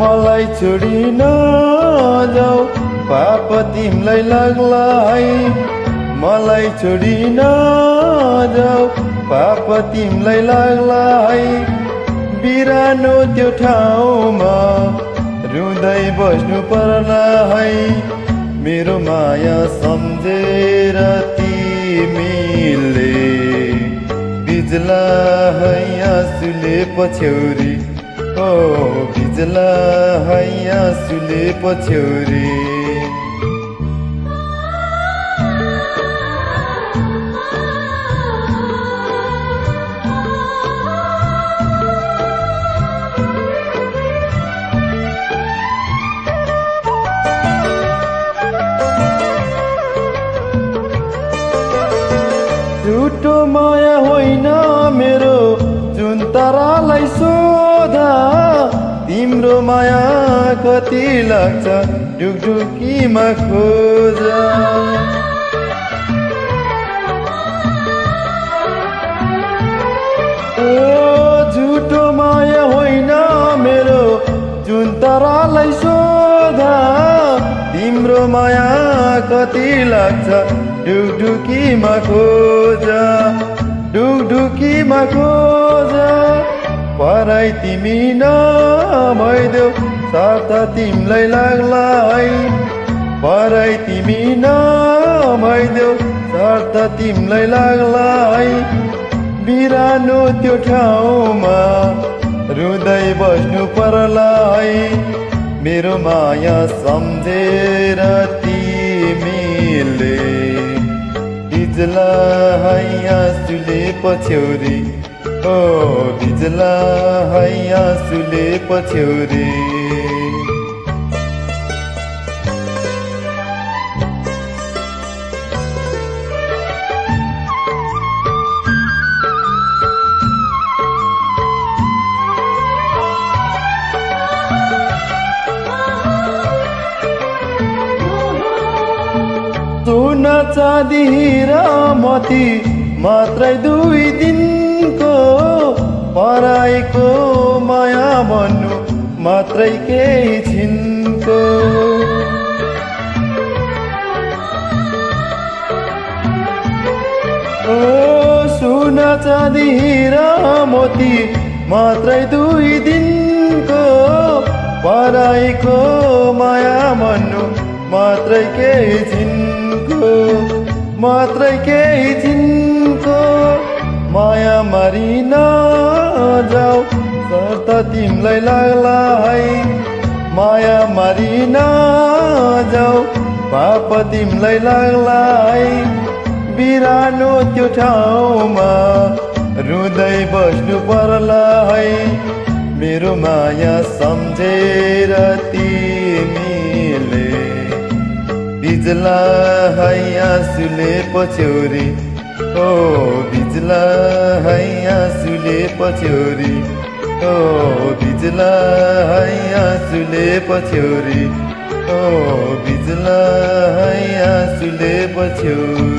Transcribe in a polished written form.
मलाई छोडी नजाऊ पाप तिमलाई लाग्ला है मलाई छोडी नजाऊ पाप तिमलाई लाग्ला है बिरानो त्यो ठाउँमा रुँदै बस्नु पर्ला है मेरो माया सम्झेर तिमीले बिजला है आँसुले पछ्यौरी ओ बिजला है आँसुले पछ्यौरी झुटो माया होइन मेरो जुन तारालाई सोधा तिम्रो माया कति लाग्छ ढुकढुकीमा खोज ओ झुटो माया होइन मेरो जुन तारालाई सोधा तिम्रो माया कति लाग्छ ढुकढुकीमा खोज ढुकढुकीमा खोज पराई तिमी नभइदेऊ साथ तिमीलाई लाग्ला है पराई तिमी नभइदेऊ साथ तिमीलाई लाग्ला है बिरानो त्यो ठाउँमा रुँदै बस्नु पर्ला है मेरो माया सम्झेर तिमीले बिजला है आँसुले पछ्यौरी ओ बिजला है आँसुले पछ्यौरी सोना चाँदी हिरा मोती मात्रै 2 दिनको पराईको माया भन्नु मात्रै केही छिनको ओ सोना चाँदी हिरा मोती मात्रै 2 दिनको पराईको माया भन्नु मात्रै केही छिनको मात्रै केही छिनको माया मारी नजाऊ शर्त तिमीलाई लाग्ला है माया मारी नजाऊ पाप तिमीलाई लाग्ला है बिरानो त्यो ठाउँमा रुँदै बस्नु पर्ला है मेरो माया सम्झेर तिमीले बिजला है आँसुले पछ्यौरी ओ बिजला है आँसुले पछ्यौरी ओ बिजला है आँसुले पछ्यौरी ओ बिजला है आँसुले पछ्यौरी